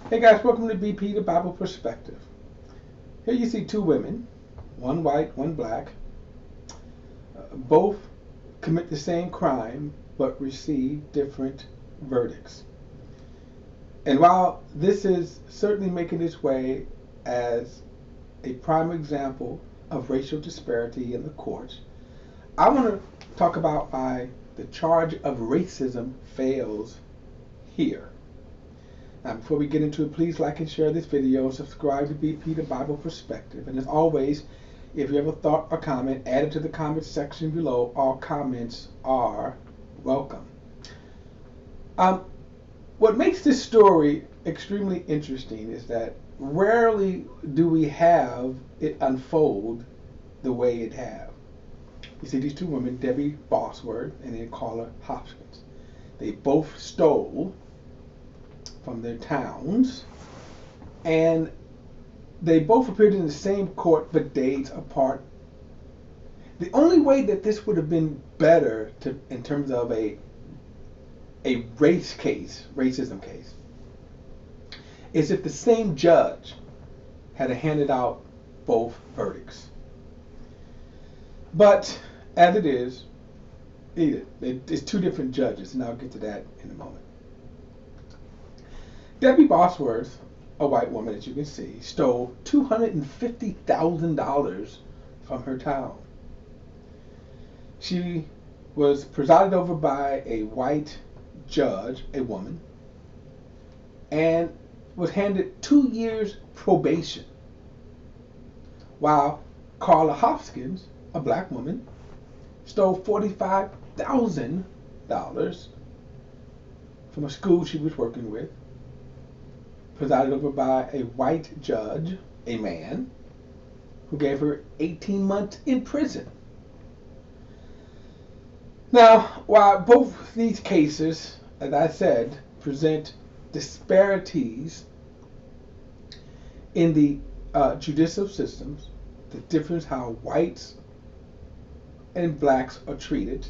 Hey guys, welcome to BP, the Bible Perspective. Here you see two women, one white, one black, both commit the same crime but receive different verdicts. And while this is certainly making its way as a prime example of racial disparity in the courts, I want to talk about why the charge of racism fails here. Now, before we get into it, please like and share this video, subscribe to BP, the Bible Perspective, and as always, if you have a thought or comment, add it to the comments section below. All comments are welcome. What makes this story extremely interesting is that rarely do we have it unfold the way it have. You see these two women, Debbie Bosworth and then Carla Hoskins. They both stole from their towns, and they both appeared in the same court but days apart. The only way that this would have been better in terms of a racism case, is if the same judge had handed out both verdicts. But as it is, it's two different judges, and I'll get to that in a moment. Debbie Bosworth, a white woman as you can see, stole $250,000 from her town. She was presided over by a white judge, a woman, and was handed 2 years probation, while Carla Hoskins, a black woman, stole $45,000 from a school she was working with, presided over by a white judge, a man, who gave her 18 months in prison. Now, while both these cases, as I said, present disparities in the judicial systems, the difference how whites and blacks are treated,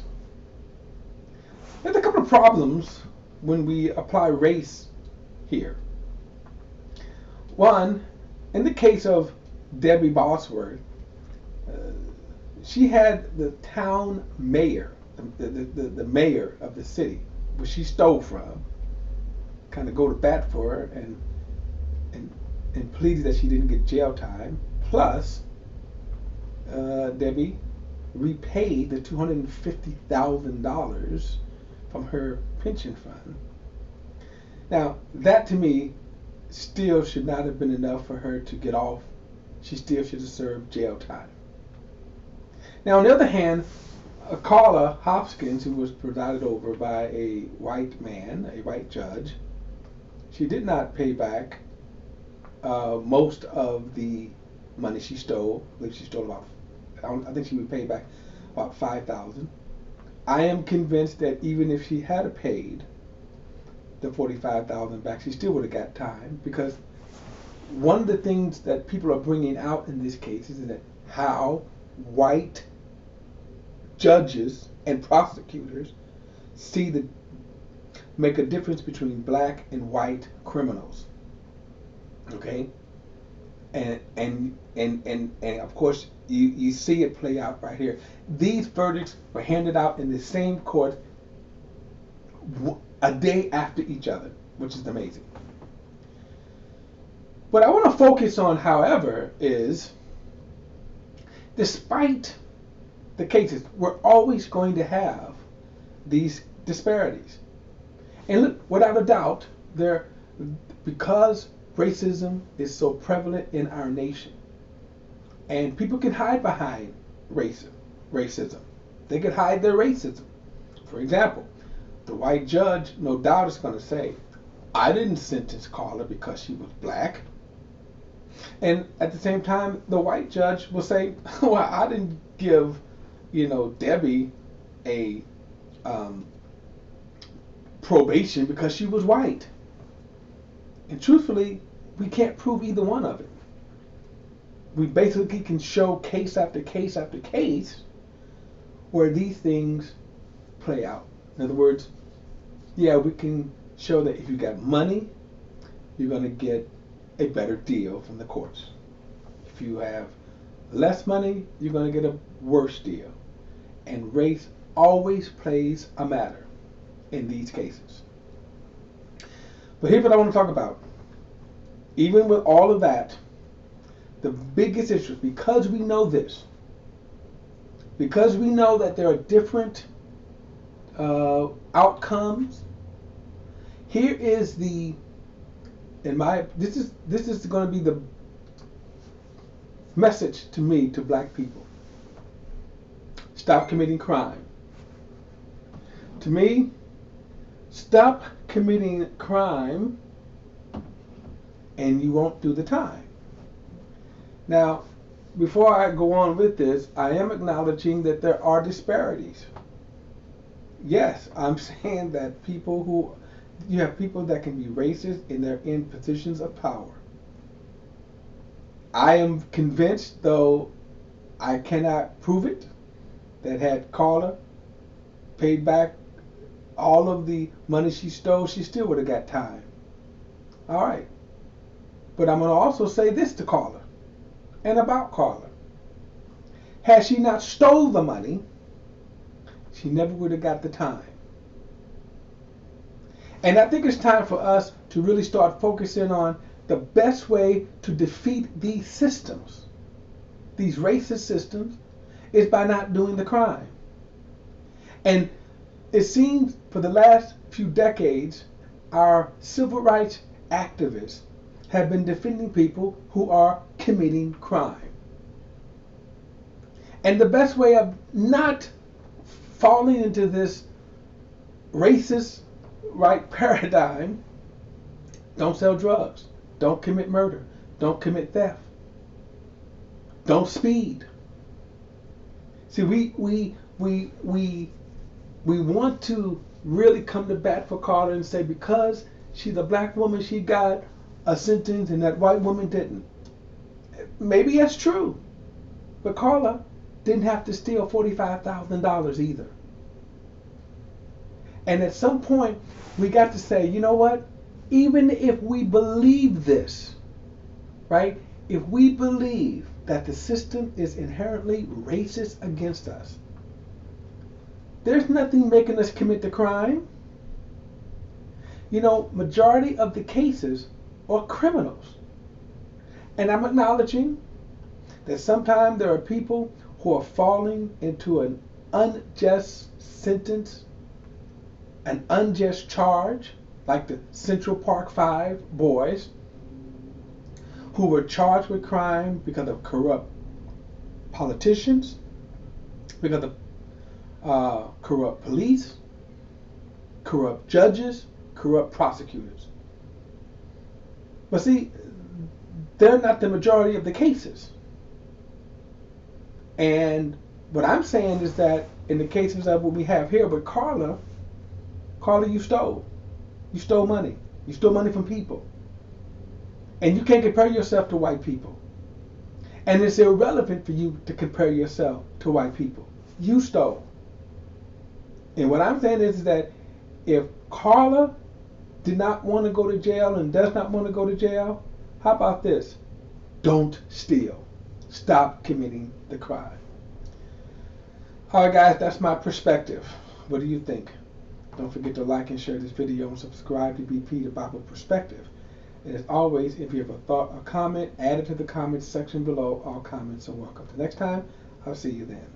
there's a couple of problems when we apply race here. One, in the case of Debbie Bosworth, she had the town mayor, the mayor of the city, where she stole from, kind of go to bat for her and pleaded that she didn't get jail time. Plus, Debbie repaid the $250,000 from her pension fund. Now, that to me still should not have been enough for her to get off. She still should have served jail time. Now, on the other hand, Carla Hoskins, who was presided over by a white man, a white judge, she did not pay back most of the money she stole. I believe she stole about, I think she would pay back about $5,000. I am convinced that even if she had paid the $45,000 back, she still would have got time, because one of the things that people are bringing out in this case is that how white judges and prosecutors make a difference between black and white criminals. Okay, and of course you see it play out right here. These verdicts were handed out in the same court a day after each other, which is amazing. What I want to focus on, however, is despite the cases, we're always going to have these disparities. And look, without a doubt, because racism is so prevalent in our nation, and people can hide behind racism. They can hide their racism. For example, the white judge, no doubt, is going to say, I didn't sentence Carla because she was black. And at the same time, the white judge will say, well, I didn't give, Debbie a probation because she was white. And truthfully, we can't prove either one of it. We basically can show case after case after case where these things play out. In other words, yeah, we can show that if you got money, you're going to get a better deal from the courts. If you have less money, you're going to get a worse deal. And race always plays a matter in these cases. But here's what I want to talk about. Even with all of that, the biggest issue, because we know this, because we know that there are different outcomes, here is the, this is going to be the message to me, to black people. Stop committing crime. To me, stop committing crime and you won't do the time. Now, before I go on with this, I am acknowledging that there are disparities. Yes, I'm saying that you have people that can be racist and they're in positions of power. I am convinced, though I cannot prove it, that had Carla paid back all of the money she stole, she still would have got time. All right. But I'm going to also say this to Carla and about Carla. Had she not stole the money, she never would have got the time. And I think it's time for us to really start focusing on the best way to defeat these systems, these racist systems, is by not doing the crime. And it seems for the last few decades, our civil rights activists have been defending people who are committing crime. And the best way of not falling into this racist paradigm, don't sell drugs, don't commit murder, don't commit theft, don't speed. See, we want to really come to bat for Carla and say because she's a black woman, she got a sentence and that white woman didn't. Maybe that's true, but Carla didn't have to steal $45,000 either. And at some point, we got to say, you know what? Even if we believe this, right? If we believe that the system is inherently racist against us, there's nothing making us commit the crime. You know, majority of the cases are criminals. And I'm acknowledging that sometimes there are people who are falling into an unjust sentence, an unjust charge, like the Central Park 5 boys, who were charged with crime because of corrupt politicians, because of corrupt police, corrupt judges, corrupt prosecutors. But see, they're not the majority of the cases. And what I'm saying is that in the cases of what we have here with Carla, you stole. You stole money. You stole money from people. And you can't compare yourself to white people. And it's irrelevant for you to compare yourself to white people. You stole. And what I'm saying is that if Carla did not want to go to jail and does not want to go to jail, how about this? Don't steal. Stop committing the crime. All right, guys, that's my perspective. What do you think? Don't forget to like and share this video and subscribe to BP, the Bible Perspective. And as always, if you have a thought or comment, add it to the comments section below. All comments are welcome. Till next time, I'll see you then.